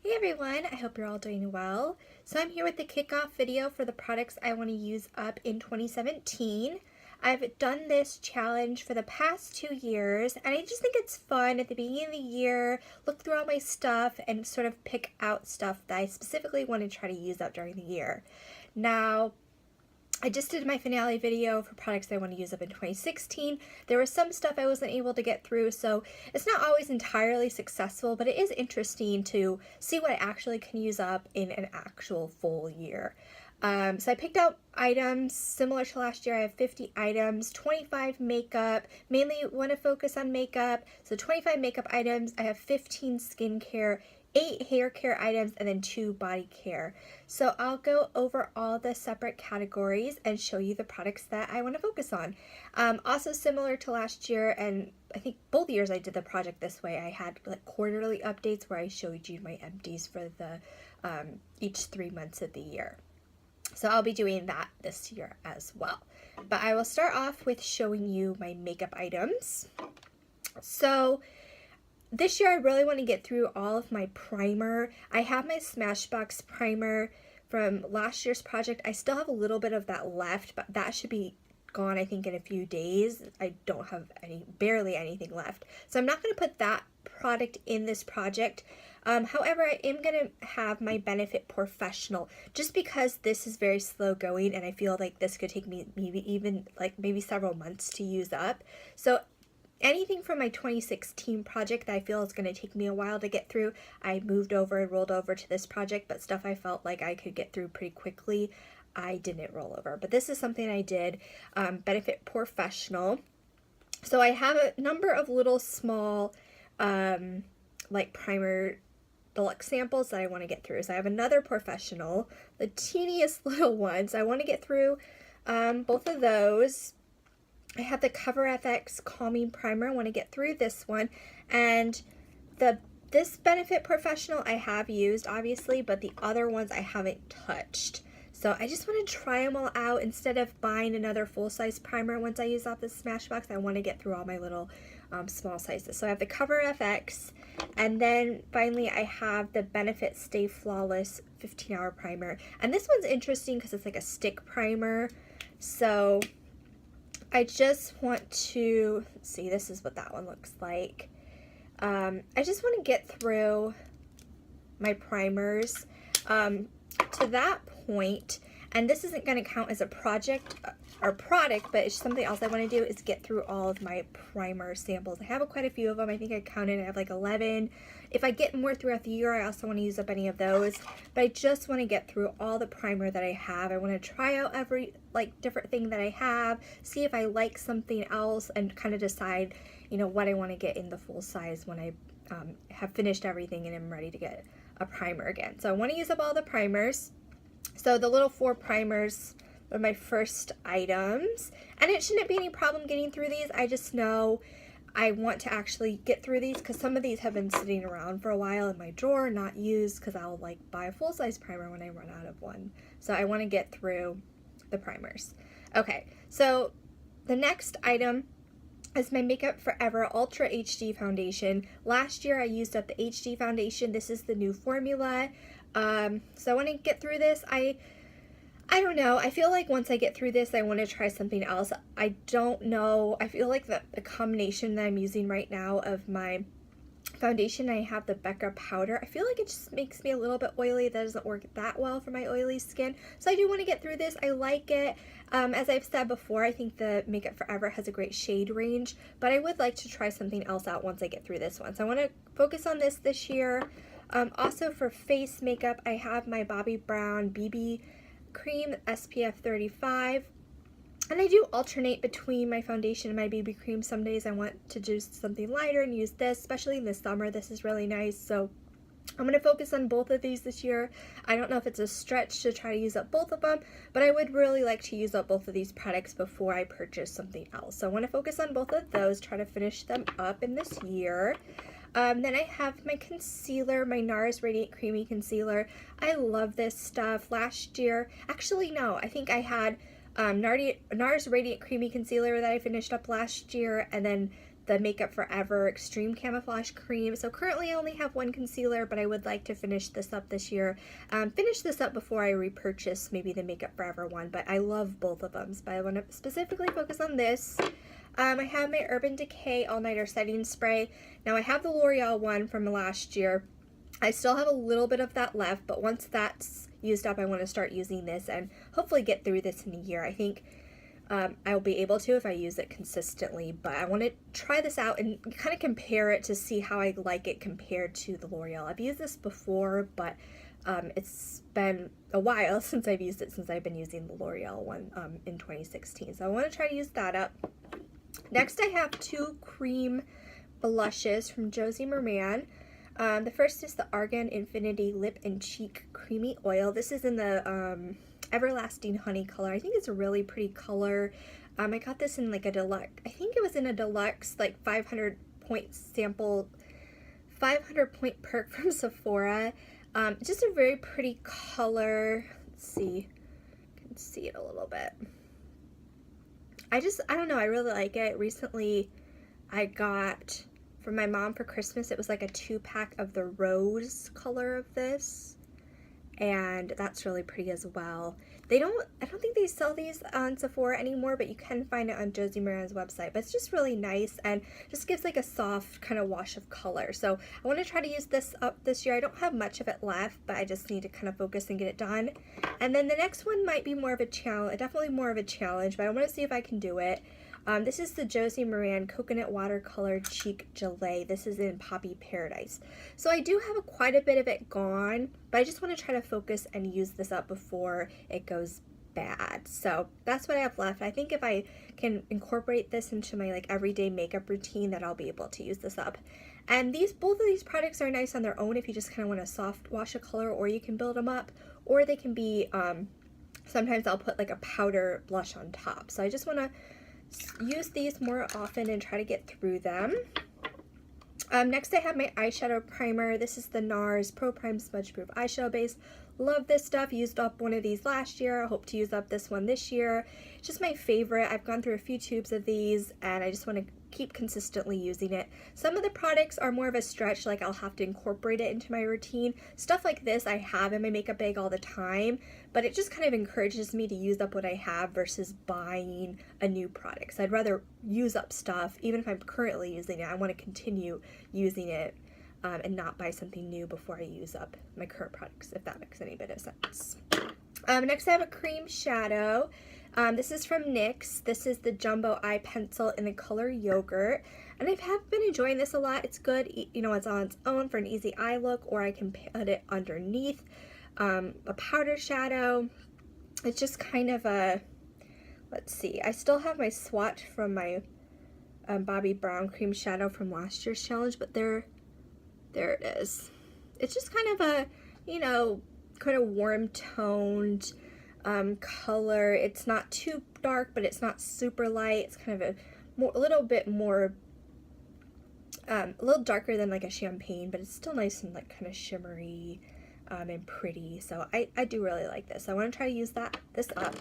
Hey everyone, I hope you're all doing well. So I'm here with the kickoff video for the products I want to use up in 2017. I've done this challenge for the past 2 years and I just think it's fun at the beginning of the year, look through all my stuff and sort of pick out stuff that I specifically want to try to use up during the year. Now, I just did my finale video for products I want to use up in 2016. There was some stuff I wasn't able to get through, so it's not always entirely successful, but it is interesting to see what I actually can use up in an actual full year. So I picked out items similar to last year. I have 50 items, 25 makeup, mainly want to focus on makeup. So 25 makeup items, I have 15 skincare, 8 hair care items, and then 2 body care. So I'll go over all the separate categories and show you the products that I want to focus on. Also similar to last year, and I think both years I did the project this way, I had like quarterly updates where I showed you my empties for the each 3 months of the year. So I'll be doing that this year as well. But I will start off with showing you my makeup items. So this year I really want to get through all of my primer. I have my Smashbox primer from last year's project. I still have a little bit of that left, but that should be gone I think in a few days. I don't have barely anything left. So I'm not going to put that product in this project. However, I am going to have my Benefit Professional just because this is very slow going and I feel like this could take me maybe several months to use up. So anything from my 2016 project that I feel is going to take me a while to get through, I moved over and rolled over to this project, but stuff I felt like I could get through pretty quickly, I didn't roll over. But this is something I did, Benefit Professional. So I have a number of little small like primer deluxe samples that I want to get through. So I have another Professional, the teeniest little one, so I want to get through both of those. I have the Cover FX Calming Primer. I want to get through this one. And this Benefit Professional I have used, obviously, but the other ones I haven't touched. So I just want to try them all out. Instead of buying another full-size primer once I use off the Smashbox, I want to get through all my little small sizes. So I have the Cover FX, and then finally I have the Benefit Stay Flawless 15-Hour Primer. And this one's interesting because it's like a stick primer. So I just want to see, this is what that one looks like. I just want to get through my primers to that point, and this isn't going to count as a project or product, but it's something else I want to do is get through all of my primer samples. I have quite a few of them. I think I counted, I have like 11. If I get more throughout the year, I also want to use up any of those, but I just want to get through all the primer that I have. I want to try out every different thing that I have, see if I like something else, and kind of decide, you know, what I want to get in the full size when I have finished everything and I'm ready to get a primer again. So I want to use up all the primers. So the little 4 primers are my first items, and it shouldn't be any problem getting through these. I just know I want to actually get through these because some of these have been sitting around for a while in my drawer, not used, because I'll like buy a full-size primer when I run out of one. So I want to get through the primers. Okay, so the next item is my Makeup Forever Ultra HD Foundation. Last year I used up the HD foundation. This is the new formula. So I want to get through this. I don't know. I feel like once I get through this, I want to try something else. I don't know. I feel like the combination that I'm using right now of my foundation, I have the Becca powder. I feel like it just makes me a little bit oily. That doesn't work that well for my oily skin. So I do want to get through this. I like it. As I've said before, I think the Makeup Forever has a great shade range, but I would like to try something else out once I get through this one. So I want to focus on this year. Also for face makeup, I have my Bobbi Brown BB Cream SPF 35. And I do alternate between my foundation and my BB cream. Some days I want to do something lighter and use this, especially in the summer. This is really nice. So I'm going to focus on both of these this year. I don't know if it's a stretch to try to use up both of them, but I would really like to use up both of these products before I purchase something else. So I want to focus on both of those, try to finish them up in this year. Then I have my concealer, my NARS Radiant Creamy Concealer. I love this stuff. Last year, actually no, I think I had NARS Radiant Creamy Concealer that I finished up last year, and then the Makeup Forever Extreme Camouflage Cream. So currently I only have one concealer, but I would like to finish this up this year. Finish this up before I repurchase maybe the Makeup Forever one, but I love both of them. But I want to specifically focus on this. I have my Urban Decay All Nighter Setting Spray. Now I have the L'Oreal one from last year. I still have a little bit of that left, but once that's used up, I want to start using this and hopefully get through this in a year. I think I'll be able to if I use it consistently, but I want to try this out and kind of compare it to see how I like it compared to the L'Oreal. I've used this before, but it's been a while since I've used it, since I've been using the L'Oreal one in 2016. So I want to try to use that up. Next, I have two cream blushes from Josie Maran. The first is the Argan Infinity Lip and Cheek Creamy Oil. This is in the Everlasting Honey color. I think it's a really pretty color. I got this in like a deluxe, I think it was in a deluxe like 500 point sample, 500 point perk from Sephora. Just a very pretty color. Let's see, you can see it a little bit. I don't know, I really like it. Recently I got from my mom for Christmas, it was like a 2-pack of the rose color of this, and that's really pretty as well. I don't think they sell these on Sephora anymore, but you can find it on Josie Maran's website. But it's just really nice and just gives like a soft kind of wash of color. So I want to try to use this up this year. I don't have much of it left, but I just need to kind of focus and get it done. And then the next one might be more of a challenge, definitely more of a challenge, but I want to see if I can do it. This is the Josie Maran Coconut Watercolor Cheek Gelee. This is in Poppy Paradise. So I do have quite a bit of it gone, but I just want to try to focus and use this up before it goes bad. So that's what I have left. I think if I can incorporate this into my like everyday makeup routine, that I'll be able to use this up. And both of these products are nice on their own if you just kind of want to soft wash a color, or you can build them up, or they can be, sometimes I'll put like a powder blush on top. So I just want to use these more often and try to get through them. Next I have my eyeshadow primer. This is the NARS Pro Prime Smudge Proof Eyeshadow Base. Love this stuff. Used up one of these last year. I hope to use up this one this year. It's just my favorite. I've gone through a few tubes of these and I just want to keep consistently using it. Some of the products are more of a stretch, like I'll have to incorporate it into my routine. Stuff like this I have in my makeup bag all the time, but it just kind of encourages me to use up what I have versus buying a new product. So I'd rather use up stuff, even if I'm currently using it. I want to continue using it and not buy something new before I use up my current products, if that makes any bit of sense. Next I have a cream shadow. This is from NYX. This is the Jumbo Eye Pencil in the color Yogurt. And I have been enjoying this a lot. It's good, you know, it's on its own for an easy eye look, or I can put it underneath a powder shadow. It's just kind of a, let's see, I still have my swatch from my Bobbi Brown cream shadow from last year's challenge, but there it is. It's just kind of a, you know, kind of warm toned color. It's not too dark, but it's not super light. It's kind of a little bit more, a little darker than like a champagne, but it's still nice and like kind of shimmery and pretty. So I do really like this. I want to try to use this up.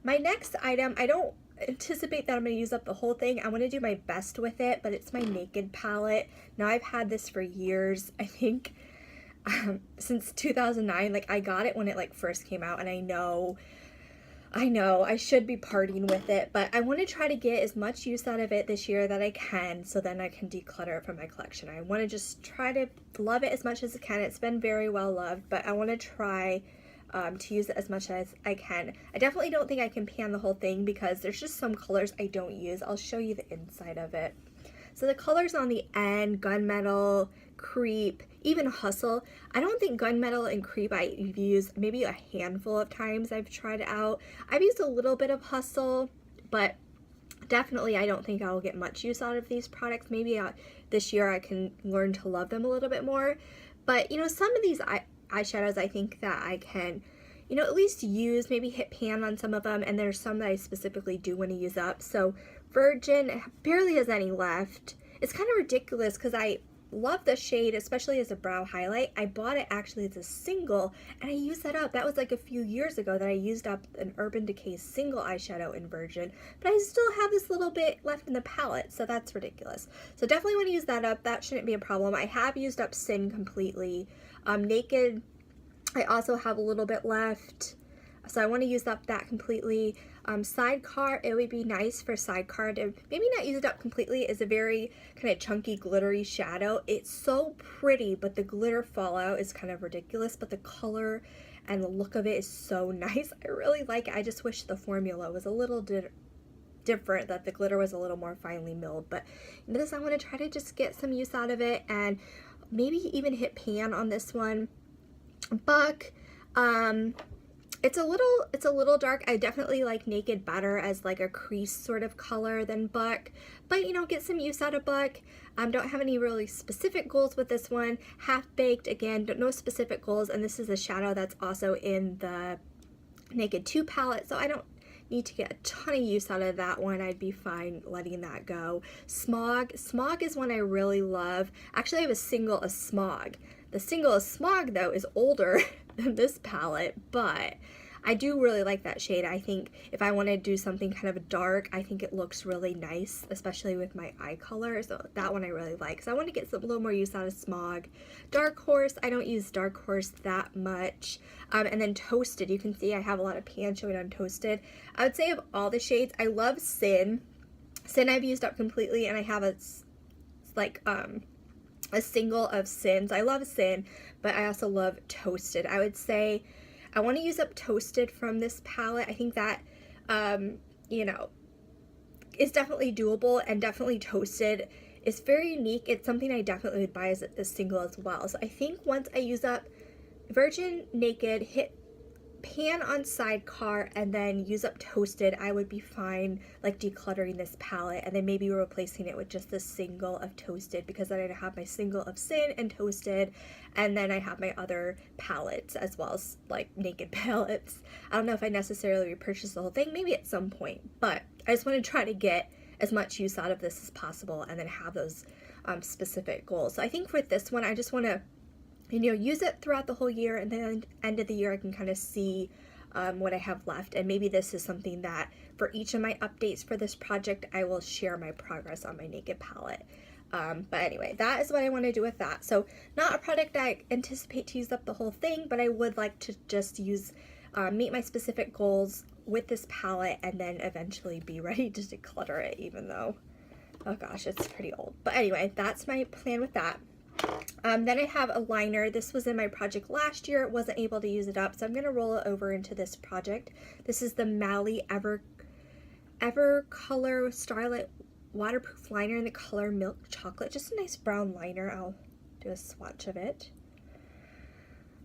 My next item, I don't anticipate that I'm going to use up the whole thing. I want to do my best with it, but it's my Naked palette. Now I've had this for years, I think since 2009. Like I got it when it like first came out, and I know I should be partying with it, but I want to try to get as much use out of it this year that I can, so then I can declutter it from my collection. I want to just try to love it as much as I can. It's been very well loved, but I want to try to use it as much as I can. I definitely don't think I can pan the whole thing because there's just some colors I don't use. I'll show you the inside of it. So the colors on the end, Gunmetal, Creep, even Hustle. I don't think Gunmetal and Creep I've used maybe a handful of times I've tried it out. I've used a little bit of Hustle, but definitely I don't think I'll get much use out of these products. Maybe this year I can learn to love them a little bit more. But you know, some of these eyeshadows I think that I can, you know, at least use, maybe hit pan on some of them, and there's some that I specifically do want to use up. So Virgin barely has any left. It's kind of ridiculous because I love the shade, especially as a brow highlight. I bought it actually as a single, and I used that up. That was like a few years ago that I used up an Urban Decay single eyeshadow in Version, but I still have this little bit left in the palette, so that's ridiculous. So definitely want to use that up. That shouldn't be a problem. I have used up Sin completely. Naked, I also have a little bit left, so I want to use up that completely. Sidecar, it would be nice for Sidecar to maybe not use it up completely. It's a very kind of chunky, glittery shadow. It's so pretty, but the glitter fallout is kind of ridiculous, but the color and the look of it is so nice. I really like it. I just wish the formula was a little different, that the glitter was a little more finely milled, but this, I want to try to just get some use out of it and maybe even hit pan on this one. Buck, it's a little dark. I definitely like Naked better as like a crease sort of color than Buck, but you know, get some use out of Buck. Don't have any really specific goals with this one. Half Baked, again, no specific goals, and this is a shadow that's also in the Naked 2 palette, so I don't need to get a ton of use out of that one. I'd be fine letting that go. Smog is one I really love. Actually, I have a single of Smog. The single of Smog, though, is older than this palette, but I do really like that shade. I think if I want to do something kind of dark, I think it looks really nice, especially with my eye color, so that one I really like. So I want to get a little more use out of Smog. Dark Horse, I don't use Dark Horse that much. And then Toasted, you can see I have a lot of pan showing on Toasted. I would say of all the shades, I love Sin. Sin I've used up completely, and I have a single of Sins. I love Sin, but I also love Toasted. I would say I want to use up Toasted from this palette. I think that, you know, is definitely doable, and definitely Toasted is very unique. It's something I definitely would buy as a single as well. So I think once I use up Virgin, Naked, hit pan on Sidecar, and then use up Toasted, I would be fine like decluttering this palette and then maybe replacing it with just the single of Toasted, because then I'd have my single of Sin and Toasted, and then I have my other palettes as well as like Naked palettes. I don't know if I necessarily repurchase the whole thing, maybe at some point, but I just want to try to get as much use out of this as possible and then have those specific goals. So I think for this one, I just want to, you know, use it throughout the whole year, and then end of the year I can kind of see what I have left, and maybe this is something that for each of my updates for this project I will share my progress on my Naked palette. But anyway, that is what I want to do with that. So not a product I anticipate to use up the whole thing, but I would like to just use meet my specific goals with this palette and then eventually be ready to declutter it, even though, oh gosh, it's pretty old. But anyway, that's my plan with that. Then I have a liner. This was in my project last year. Wasn't able to use it up, so I'm going to roll it over into this project. This is the Mally Evercolor Starlight Waterproof Liner in the color Milk Chocolate. Just a nice brown liner. I'll do a swatch of it.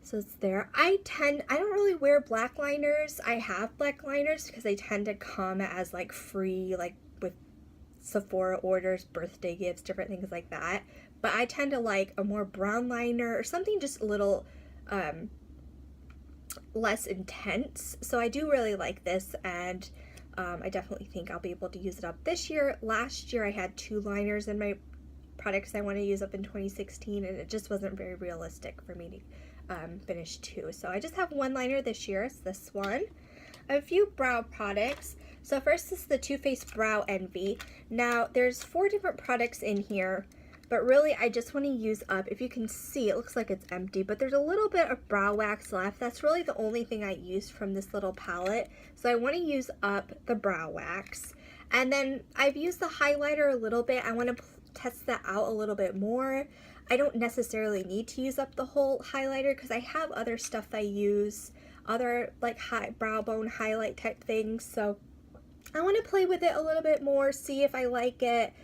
So it's there. I don't really wear black liners. I have black liners because they tend to come as like free, like with Sephora orders, birthday gifts, different things like that. But I tend to like a more brown liner or something just a little less intense. So I do really like this, and I definitely think I'll be able to use it up this year. Last year I had 2 liners in my products I want to use up in 2016, and it just wasn't very realistic for me to finish 2. So I just have 1 liner this year. It's this one. I have a few brow products. So first is the Too Faced Brow Envy. Now there's 4 different products in here, but really I just want to use up, if you can see, it looks like it's empty, but there's a little bit of brow wax left. That's really the only thing I used from this little palette. So I want to use up the brow wax. And then I've used the highlighter a little bit. I want to test that out a little bit more. I don't necessarily need to use up the whole highlighter because I have other stuff I use, other like brow bone highlight type things. So I want to play with it a little bit more, see if I like it,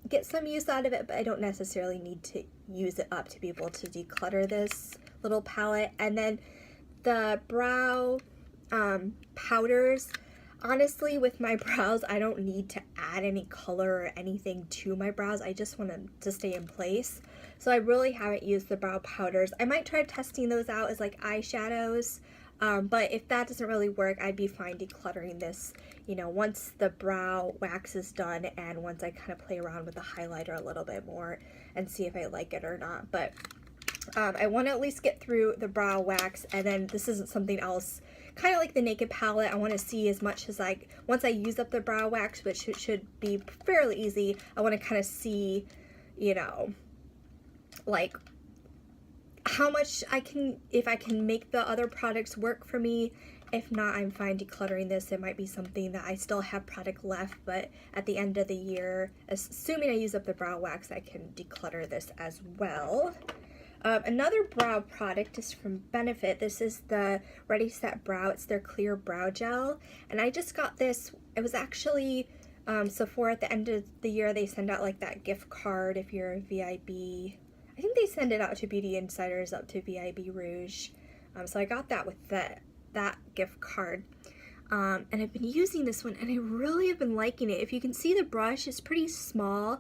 get some use out of it, but I don't necessarily need to use it up to be able to declutter this little palette. And then the brow powders, honestly with my brows I don't need to add any color or anything to my brows. I just want them to stay in place, so I really haven't used the brow powders. I might try testing those out as like eyeshadows, But if that doesn't really work, I'd be fine decluttering this, you know, once the brow wax is done and once I kind of play around with the highlighter a little bit more and see if I like it or not. But I want to at least get through the brow wax, and then this is something else, kind of like the Naked palette. I want to see as much as once I use up the brow wax, which should be fairly easy, I want to kind of see, you know, like how much I can, if I can make the other products work for me. If not, I'm fine decluttering this. It might be something that I still have product left, but at the end of the year, assuming I use up the brow wax, I can declutter this as well. Another brow product is from Benefit. This is the Ready Set Brow. It's their clear brow gel, and I just got this. It was actually Sephora at the end of the year. They send out like that gift card if you're a VIB. I think they send it out to Beauty Insiders, up to VIB Rouge. So I got that with that gift card. And I've been using this one, and I really have been liking it. If you can see the brush, it's pretty small.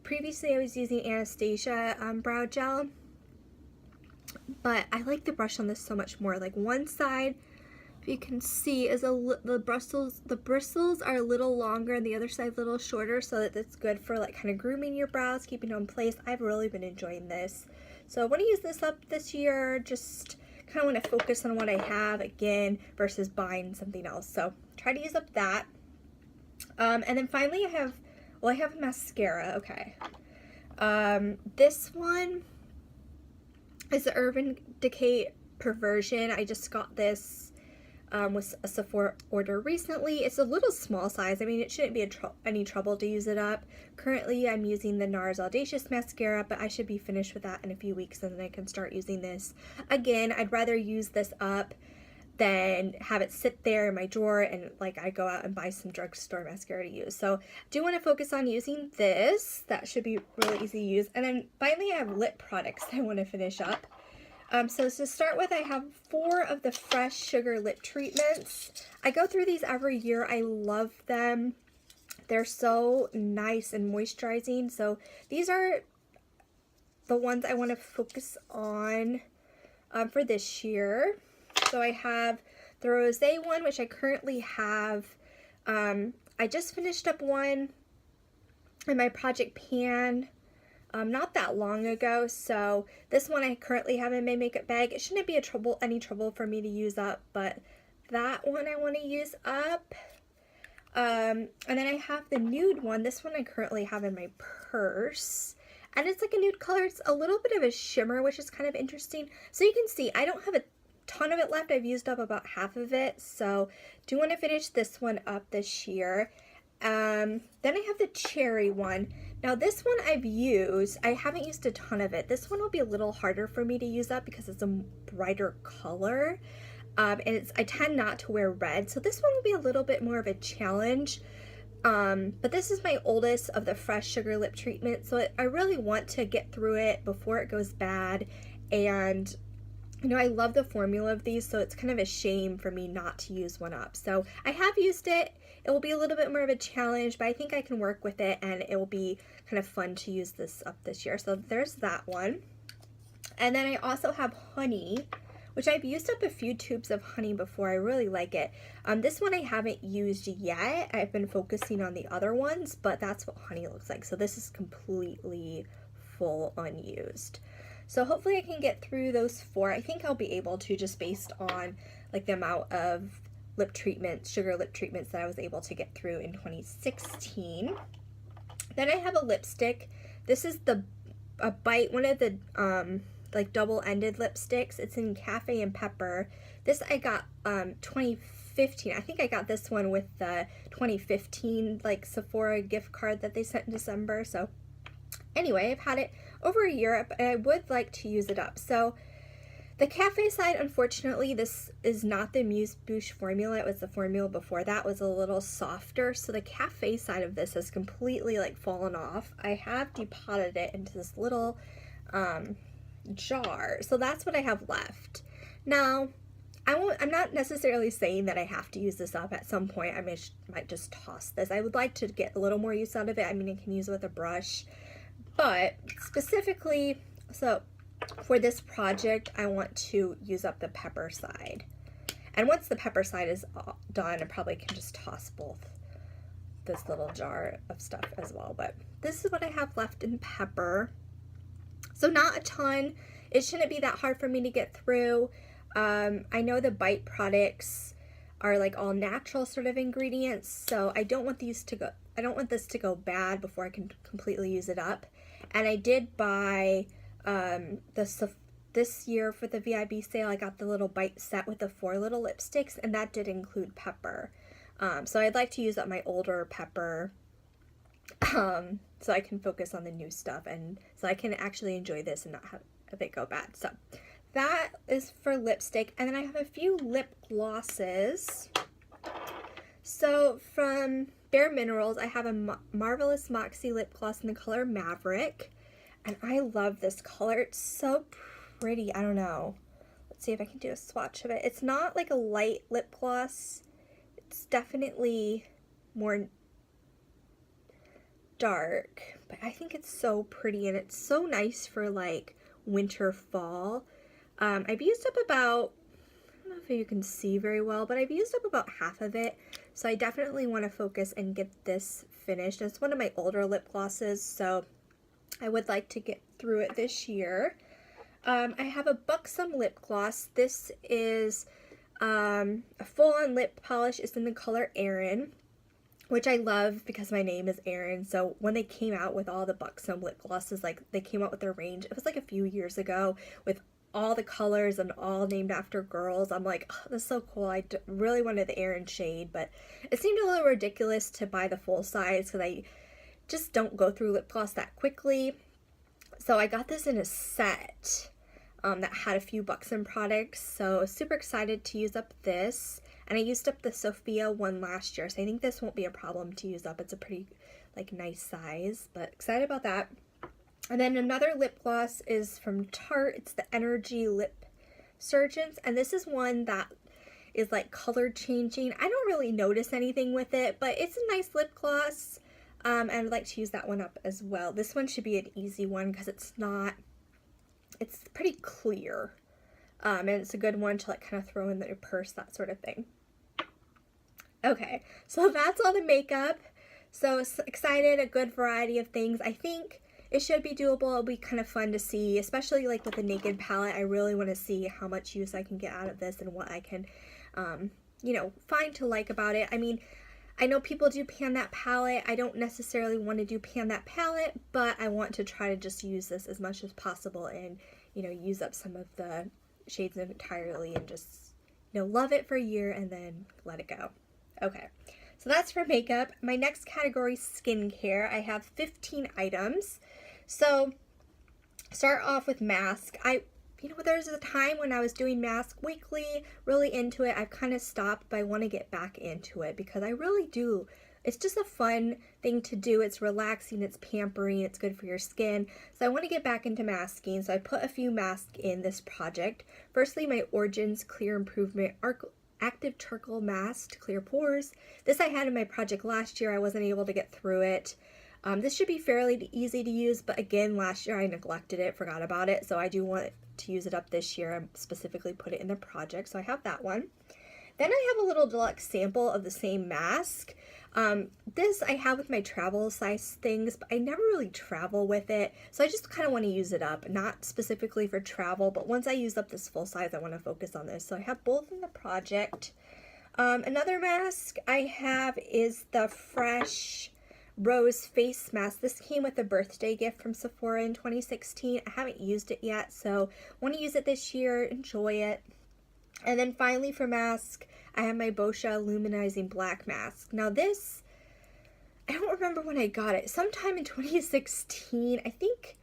Previously I was using Anastasia brow gel, but I like the brush on this so much more. Like one side, if you can see, is the bristles are a little longer and the other side a little shorter, so that it's good for like kind of grooming your brows, keeping them in place. I've really been enjoying this. So I want to use this up this year, just kind of want to focus on what I have again versus buying something else. So try to use up that. And then finally I have mascara. Okay. This one is the Urban Decay Perversion. I just got this with a Sephora order recently. It's a little small size. I mean, it shouldn't be any trouble to use it up. Currently, I'm using the NARS Audacious Mascara, but I should be finished with that in a few weeks, and then I can start using this. Again, I'd rather use this up than have it sit there in my drawer and like I go out and buy some drugstore mascara to use. So do want to focus on using this. That should be really easy to use. And then finally I have lip products I want to finish up. So to start with, I have 4 of the Fresh Sugar Lip Treatments. I go through these every year. I love them. They're so nice and moisturizing. So these are the ones I want to focus on for this year. So I have the Rosé one, which I currently have. I just finished up one in my Project Pan not that long ago. So this one I currently have in my makeup bag. It shouldn't be any trouble for me to use up, but that one I want to use up. And then I have the Nude one. This one I currently have in my purse. And it's like a nude color. It's a little bit of a shimmer, which is kind of interesting. So you can see I don't have a ton of it left. I've used up about half of it, so do want to finish this one up this year. Then I have the Cherry one. Now this one I've used. I haven't used a ton of it. This one will be a little harder for me to use up because it's a brighter color, and I tend not to wear red, so this one will be a little bit more of a challenge. But this is my oldest of the Fresh Sugar Lip Treatment, so I really want to get through it before it goes bad. And you know, I love the formula of these, so it's kind of a shame for me not to use one up. So I have used it. It will be a little bit more of a challenge, but I think I can work with it, and it will be kind of fun to use this up this year. So there's that one. And then I also have Honey, which I've used up a few tubes of Honey before. I really like it. This one I haven't used yet. I've been focusing on the other ones, but that's what Honey looks like. So this is completely full unused. So hopefully I can get through those 4. I think I'll be able to, just based on like the amount of lip treatments, sugar lip treatments that I was able to get through in 2016. Then I have a lipstick. This is a Bite, one of the like double-ended lipsticks. It's in Cafe and Pepper. This I got 2015. I think I got this one with the 2015 like Sephora gift card that they sent in December. So anyway, I've had it over a year, and I would like to use it up. So the Cafe side, unfortunately, this is not the Muse Bouche formula. It was the formula before that, was a little softer. So the Cafe side of this has completely like fallen off. I have depotted it into this little jar. So that's what I have left. Now, I'm not necessarily saying that I have to use this up at some point. I might just toss this. I would like to get a little more use out of it. I mean, I can use it with a brush. But specifically, so for this project, I want to use up the Pepper side. And once the pepper side is done, I probably can just toss both this little jar of stuff as well. But this is what I have left in pepper. So not a ton. It shouldn't be that hard for me to get through. I know the Bite products are like all natural sort of ingredients, so I don't want this to go bad before I can completely use it up. And I did buy this year for the VIB sale, I got the little Bite set with the 4 little lipsticks, and that did include pepper. So I'd like to use up my older pepper so I can focus on the new stuff, and so I can actually enjoy this and not have it go bad. So that is for lipstick. And then I have a few lip glosses. So from Bare Minerals, I have a Marvelous Moxie lip gloss in the color Maverick, and I love this color. It's so pretty. I don't know. Let's see if I can do a swatch of it. It's not like a light lip gloss. It's definitely more dark, but I think it's so pretty, and it's so nice for like winter, fall. I've used up about, I don't know if you can see very well, but I've used up about half of it, so I definitely want to focus and get this finished. It's one of my older lip glosses, so I would like to get through it this year. I have a Buxom lip gloss. This is a full-on lip polish. It's in the color Erin, which I love because my name is Erin. So when they came out with all the Buxom lip glosses, like they came out with their range, it was like a few years ago with all the colors and all named after girls. I'm like, oh, this is so cool. I really wanted the Erin shade, but it seemed a little ridiculous to buy the full size because I just don't go through lip gloss that quickly. So I got this in a set that had a few Buxom products, so super excited to use up this. And I used up the Sophia one last year, so I think this won't be a problem to use up. It's a pretty like nice size, but excited about that. And then another lip gloss is from Tarte. It's the Energy Lip Surgeons, and this is one that is like color changing. I don't really notice anything with it, but it's a nice lip gloss, and I'd like to use that one up as well. This one should be an easy one because it's pretty clear, and it's a good one to like kind of throw in your purse, that sort of thing. Okay, so that's all the makeup. So excited, a good variety of things. I think it should be doable. It'll be kind of fun to see, especially like with the Naked palette. I really want to see how much use I can get out of this and what I can, you know, find to like about it. I mean, I know people do pan that palette. I don't necessarily want to do pan that palette, but I want to try to just use this as much as possible and, you know, use up some of the shades entirely and just, you know, love it for a year and then let it go. Okay, so that's for makeup. My next category is skincare. I have 15 items. So start off with mask. You know, there's a time when I was doing mask weekly, really into it. I've kind of stopped, but I want to get back into it because I really do. It's just a fun thing to do. It's relaxing, it's pampering, it's good for your skin. So I want to get back into masking. So I put a few masks in this project. Firstly, my Origins Clear Improvement Active Charcoal Mask to clear pores. This I had in my project last year. I wasn't able to get through it. This should be fairly easy to use, but again, last year I neglected it, forgot about it, so I do want to use it up this year. I specifically put it in the project, so I have that one. Then I have a little deluxe sample of the same mask. This I have with my travel size things, but I never really travel with it, so I just kind of want to use it up, not specifically for travel, but once I use up this full size, I want to focus on this. So I have both in the project. Another mask I have is the Fresh Rose face mask. This came with a birthday gift from Sephora in 2016. I haven't used it yet, so want to use it this year, enjoy it. And then finally for mask, I have my Boscia Luminizing Black Mask. Now this, I don't remember when I got it. Sometime in 2016, I think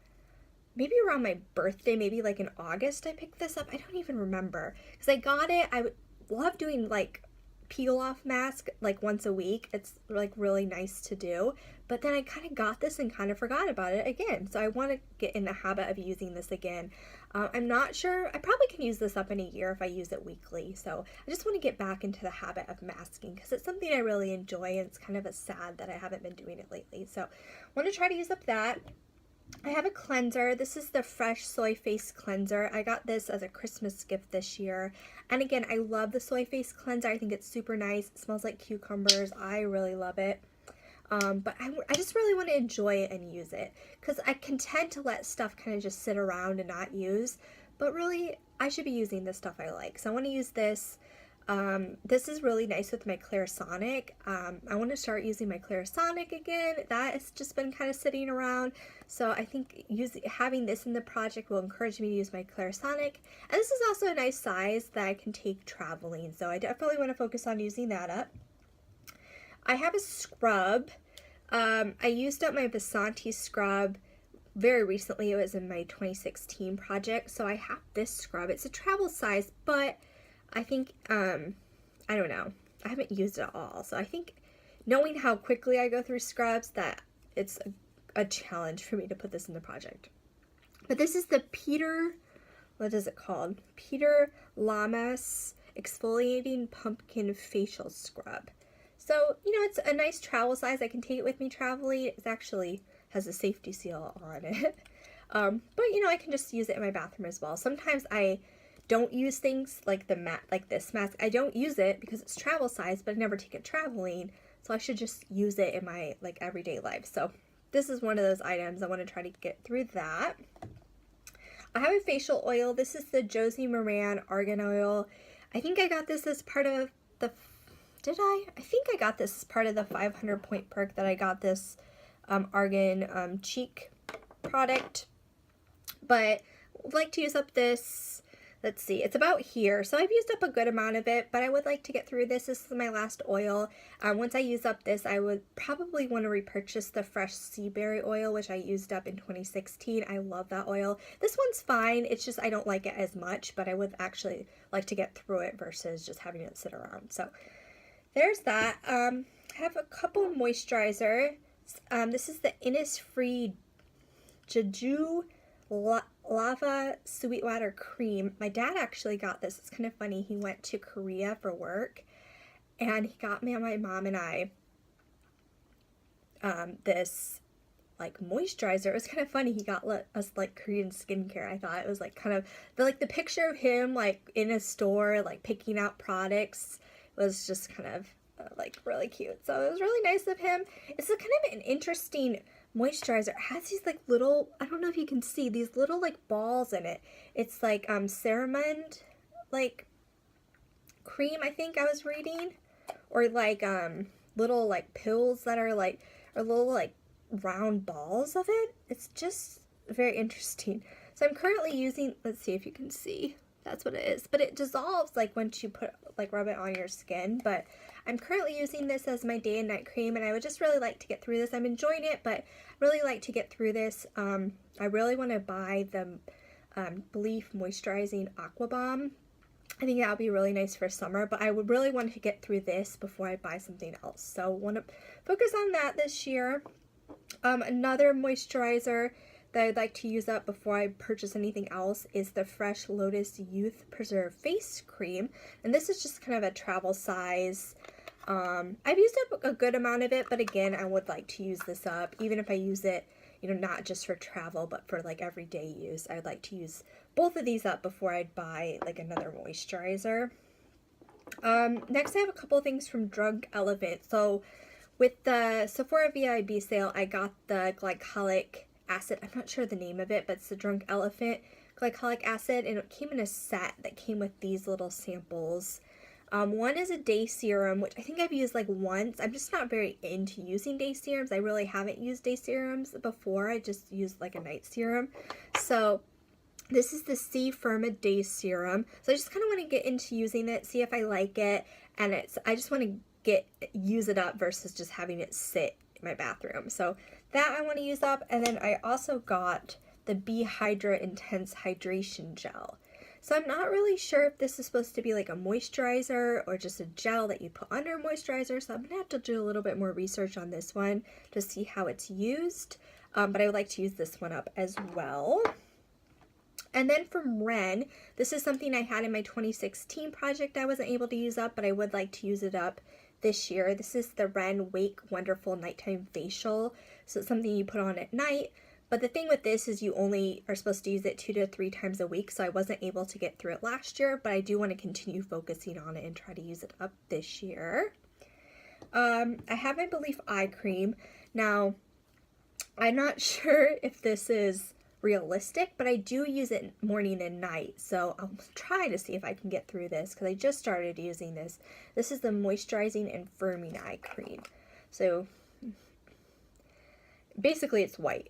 maybe around my birthday, maybe like in August I picked this up. I don't even remember. Because I got it, I love doing like peel off mask like once a week. It's like really nice to do, but then I kind of got this and kind of forgot about it again, so I want to get in the habit of using this again. I'm not sure, I probably can use this up in a year if I use it weekly, so I just want to get back into the habit of masking because it's something I really enjoy, and it's kind of a sad that I haven't been doing it lately, so I want to try to use up that. I have a cleanser. This is the Fresh Soy Face Cleanser. I got this as a Christmas gift this year. And again, I love the Soy Face Cleanser. I think it's super nice. It smells like cucumbers. I really love it. But I just really want to enjoy it and use it. Because I can tend to let stuff kind of just sit around and not use. But really, I should be using the stuff I like. So I want to use this. This is really nice with my Clarisonic. I want to start using my Clarisonic again. That has just been kind of sitting around. So I think having this in the project will encourage me to use my Clarisonic. And this is also a nice size that I can take traveling. So I definitely want to focus on using that up. I have a scrub. I used up my Vasanti scrub very recently. It was in my 2016 project. So I have this scrub. It's a travel size, but I think, I don't know, I haven't used it at all. So I think knowing how quickly I go through scrubs, that it's a challenge for me to put this in the project. But this is the what is it called? Peter Lamas Exfoliating Pumpkin Facial Scrub. So, you know, it's a nice travel size. I can take it with me traveling. It actually has a safety seal on it. But, you know, I can just use it in my bathroom as well. Sometimes I don't use things like this mask. I don't use it because it's travel size, but I never take it traveling, so I should just use it in my like everyday life. So this is one of those items. I want to try to get through that. I have a facial oil. This is the Josie Maran Argan Oil. I think I got this as part of the, I think I got this as part of the 500 point perk that I got this Argan cheek product. But I'd like to use up this. Let's see, it's about here. So I've used up a good amount of it, but I would like to get through this. This is my last oil. Once I use up this, I would probably want to repurchase the Fresh Sea Berry oil, which I used up in 2016. I love that oil. This one's fine. It's just I don't like it as much, but I would actually like to get through it versus just having it sit around. So there's that. I have a couple of moisturizer. This is the Innisfree Jeju Lava Sweetwater Cream. My dad actually got this. It's kind of funny. He went to Korea for work and he got me and my mom and I this like moisturizer. It was kind of funny. He got us like Korean skincare. I thought it was like kind of the picture of him like in a store like picking out products was just kind of like really cute. So it was really nice of him. It's a kind of an interesting moisturizer. It has these like little, I don't know if you can see, these little like balls in it. It's like ceramide like cream, I think I was reading, or like little like pills that are like, or little like round balls of it. It's just very interesting. So I'm currently using, let's see if you can see, that's what it is, but it dissolves like once you rub it on your skin. But I'm currently using this as my day and night cream, and I would just really like to get through this. I'm enjoying it, but really like to get through this. I really want to buy the Belief Moisturizing Aqua Bomb. I think that would be really nice for summer, but I would really want to get through this before I buy something else. So want to focus on that this year. Another moisturizer that I'd like to use up before I purchase anything else is the Fresh Lotus Youth Preserve Face Cream. And this is just kind of a travel size. I've used up a good amount of it, but again, I would like to use this up, even if I use it, you know, not just for travel, but for like everyday use. I'd like to use both of these up before I'd buy like another moisturizer. Next I have a couple things from Drunk Elephant. So with the Sephora VIB sale, I got the glycolic acid. I'm not sure the name of it, but it's the Drunk Elephant glycolic acid, and it came in a set that came with these little samples. One is a day serum, which I think I've used like once. I'm just not very into using day serums. I really haven't used day serums before. I just used like a night serum. So this is the C Firma Day Serum. So I just kind of want to get into using it, see if I like it, and I just want to use it up versus just having it sit in my bathroom. So that I want to use up. And then I also got the Be Hydra Intense Hydration Gel. So I'm not really sure if this is supposed to be like a moisturizer or just a gel that you put under a moisturizer. So I'm going to have to do a little bit more research on this one to see how it's used. But I would like to use this one up as well. And then from Ren, this is something I had in my 2016 project I wasn't able to use up, but I would like to use it up this year. This is the Ren Wake Wonderful Nighttime Facial. So it's something you put on at night, But the thing with this is you only are supposed to use it 2 to 3 times a week, so I wasn't able to get through it last year, but I do want to continue focusing on it and try to use it up this year. I have, I believe, eye cream. Now, I'm not sure if this is realistic, but I do use it morning and night, so I'll try to see if I can get through this because I just started using this. This is the Moisturizing and Firming Eye Cream. So basically it's white,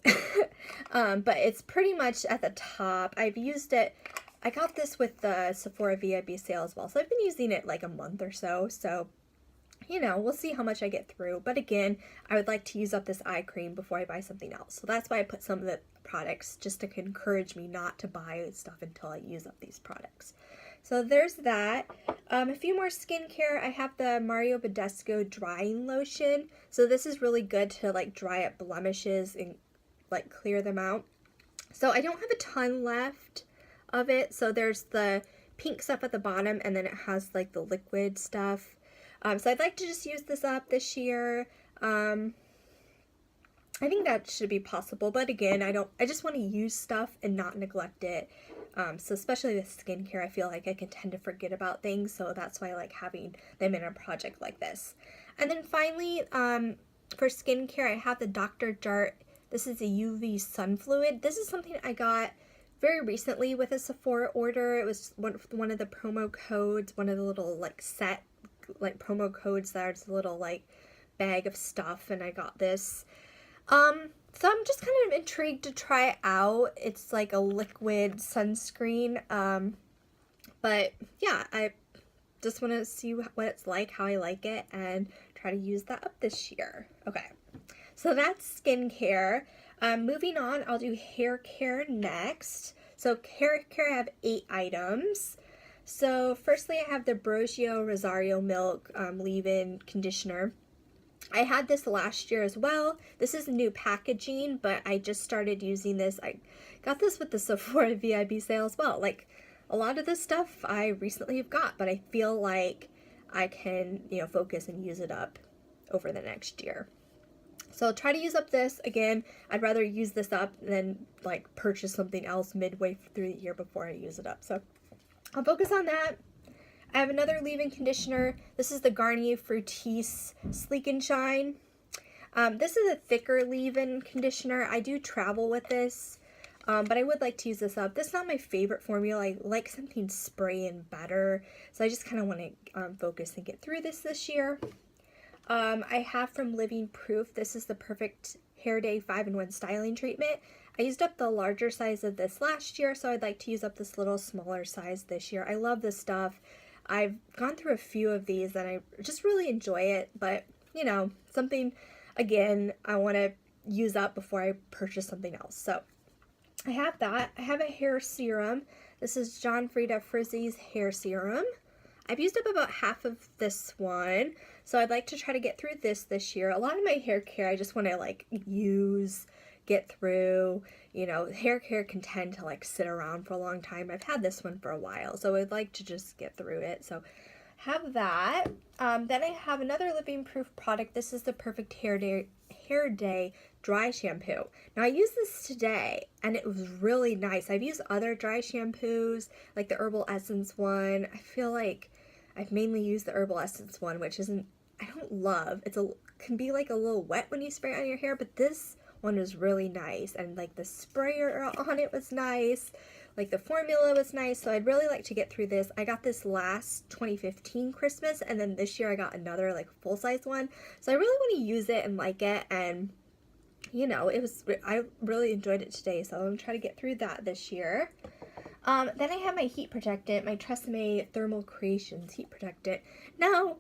but it's pretty much at the top. I've used it, I got this with the Sephora VIP sale as well, so I've been using it like a month or so, you know, we'll see how much I get through. But again, I would like to use up this eye cream before I buy something else. So that's why I put some of the products, just to encourage me not to buy stuff until I use up these products. So there's that. A few more skincare. I have the Mario Badescu drying lotion. So this is really good to like dry up blemishes and like clear them out. So I don't have a ton left of it. So there's the pink stuff at the bottom, and then it has like the liquid stuff. So I'd like to just use this up this year. I think that should be possible, but again, I just want to use stuff and not neglect it. So especially with skincare, I feel like I can tend to forget about things, so that's why I like having them in a project like this. And then finally, for skincare, I have the Dr. Jart. This is a UV Sun Fluid. This is something I got very recently with a Sephora order. It was one of the promo codes, one of the little like set like promo codes. There's a little like bag of stuff, and I got this. So I'm just kind of intrigued to try it out. It's like a liquid sunscreen, but yeah, I just want to see what it's like, how I like it, and try to use that up this year. Okay, so that's skincare. Moving on, I'll do hair care next. So hair care, I have 8 items. So firstly, I have the Brogio Rosario Milk leave-in conditioner. I had this last year as well. This is new packaging, but I just started using this. I got this with the Sephora VIP sale as well. Like, a lot of this stuff I recently have got, but I feel like I can, you know, focus and use it up over the next year. So I'll try to use up this. Again, I'd rather use this up than like purchase something else midway through the year before I use it up. So I'll focus on that. I have another leave-in conditioner. This is the Garnier Fructis Sleek and Shine. This is a thicker leave-in conditioner. I do travel with this, but I would like to use this up. This is not my favorite formula. I like something spray and better, so I just kind of want to focus and get through this year. I have from Living Proof, this is the Perfect Hair Day 5-in-1 Styling Treatment. I used up the larger size of this last year, so I'd like to use up this little smaller size this year. I love this stuff. I've gone through a few of these and I just really enjoy it, but you know, something, again, I want to use up before I purchase something else. So I have that. I have a hair serum. This is John Frieda Frizzy's hair serum. I've used up about half of this one, so I'd like to try to get through this year. A lot of my hair care I just want to like use, get through. You know, hair care can tend to like sit around for a long time. I've had this one for a while, so I'd like to just get through it. So have that. Then I have another Living Proof product. This is the Perfect Hair Day Dry Shampoo. Now I used this today and it was really nice. I've used other dry shampoos, like the Herbal Essence one. I feel like I've mainly used the Herbal Essence one, which isn't, I don't love. Can be like a little wet when you spray it on your hair, but this one was really nice, and like the sprayer on it was nice, like the formula was nice, so I'd really like to get through this. I got this last 2015 Christmas, and then this year I got another like full-size one, so I really want to use it and like it, and you know, I really enjoyed it today, so I'm going to try to get through that this year. Then I have my heat protectant, my Tresemme Thermal Creations heat protectant. Now,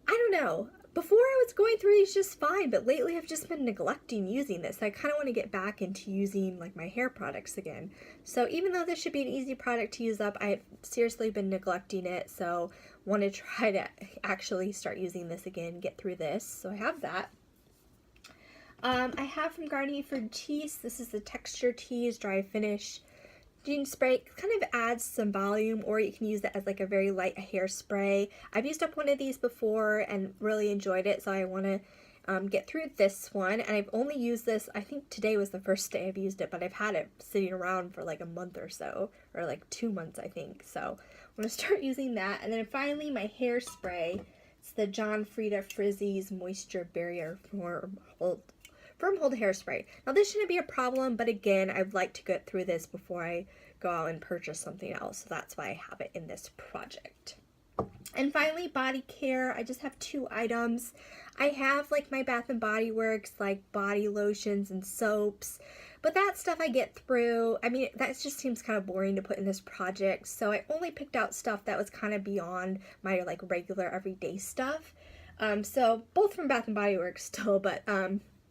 I don't know. Before I was going through these just fine, but lately I've just been neglecting using this. I kind of want to get back into using like my hair products again. So even though this should be an easy product to use up, I've seriously been neglecting it. So want to try to actually start using this again, get through this. So I have that. I have from Garnier Fructis, this is the Texture Tease Dry Finish Gene Spray. It kind of adds some volume, or you can use that as like a very light hairspray. I've used up one of these before and really enjoyed it, so I want to get through this one. And I've only used this, I think today was the first day I've used it, but I've had it sitting around for like a month or so, or like 2 months I think. So I'm going to start using that. And then finally my hairspray. It's the John Frieda Frizzy's Moisture Barrier Firm Hold Hairspray. Now this shouldn't be a problem, but again, I'd like to get through this before I go out and purchase something else. So that's why I have it in this project. And finally, body care. I just have 2 items. I have like my Bath & Body Works, like body lotions and soaps, but that stuff I get through. I mean, that just seems kind of boring to put in this project, so I only picked out stuff that was kind of beyond my like regular everyday stuff. So both from Bath & Body Works still, but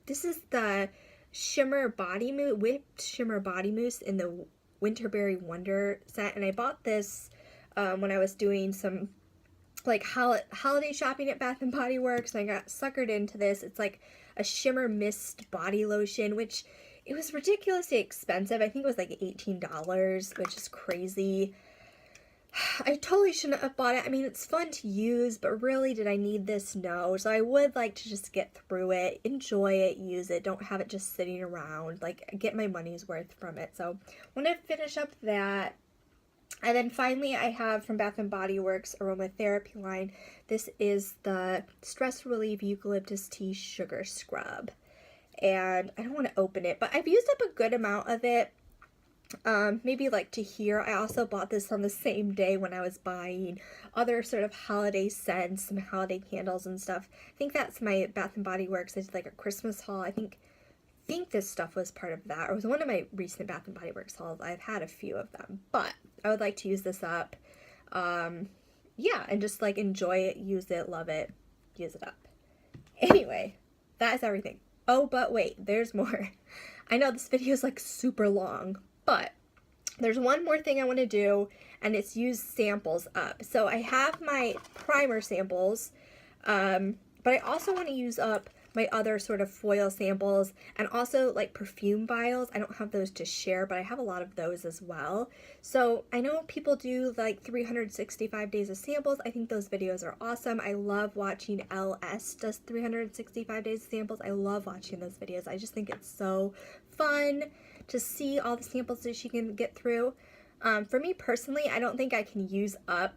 this is the Shimmer Body Mousse, Whipped Shimmer Body Mousse in the Winterberry Wonder set, and I bought this when I was doing some like holiday shopping at Bath & Body Works, and I got suckered into this. It's like a shimmer mist body lotion, which it was ridiculously expensive. I think it was like $18, which is crazy. I totally shouldn't have bought it. I mean, it's fun to use, but really, did I need this? No. So I would like to just get through it, enjoy it, use it, don't have it just sitting around, like get my money's worth from it. So I want to finish up that. And then finally, I have from Bath & Body Works Aromatherapy line. This is the Stress Relief Eucalyptus Tea Sugar Scrub. And I don't want to open it, but I've used up a good amount of it. Maybe like to here. I also bought this on the same day when I was buying other sort of holiday scents, some holiday candles and stuff. I think that's my Bath & Body Works. I did like a Christmas haul. I think this stuff was part of that, or it was one of my recent Bath & Body Works hauls. I've had a few of them, but I would like to use this up. Yeah, and just like enjoy it, use it, love it, use it up. Anyway, that is everything. Oh, but wait, there's more. I know this video is like super long, but there's one more thing I want to do, and it's use samples up. So I have my primer samples, but I also want to use up my other sort of foil samples, and also like perfume vials. I don't have those to share, but I have a lot of those as well. So I know people do like 365 days of samples. I think those videos are awesome. I love watching LS does 365 days of samples. I love watching those videos. I just think it's so fun to see all the samples that she can get through. For me personally, I don't think I can use up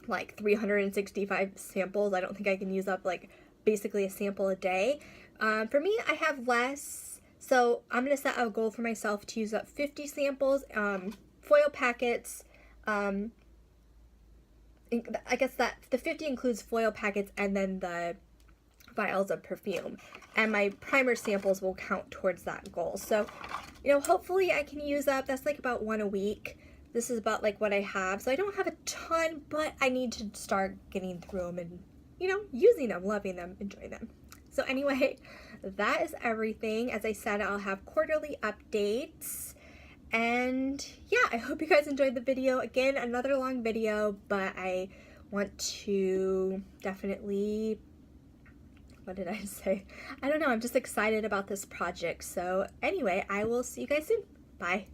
like 365 samples. I don't think I can use up like basically a sample a day. For me, I have less, so I'm going to set a goal for myself to use up 50 samples, foil packets. I guess that the 50 includes foil packets and then the vials of perfume, and my primer samples will count towards that goal. So, you know, hopefully I can use up, that's like about 1 a week. This is about like what I have, so I don't have a ton, but I need to start getting through them and, you know, using them, loving them, enjoying them. So anyway, that is everything. As I said, I'll have quarterly updates. And yeah, I hope you guys enjoyed the video. Again, another long video, but I want to definitely, what did I say? I don't know, I'm just excited about this project. So anyway, I will see you guys soon. Bye.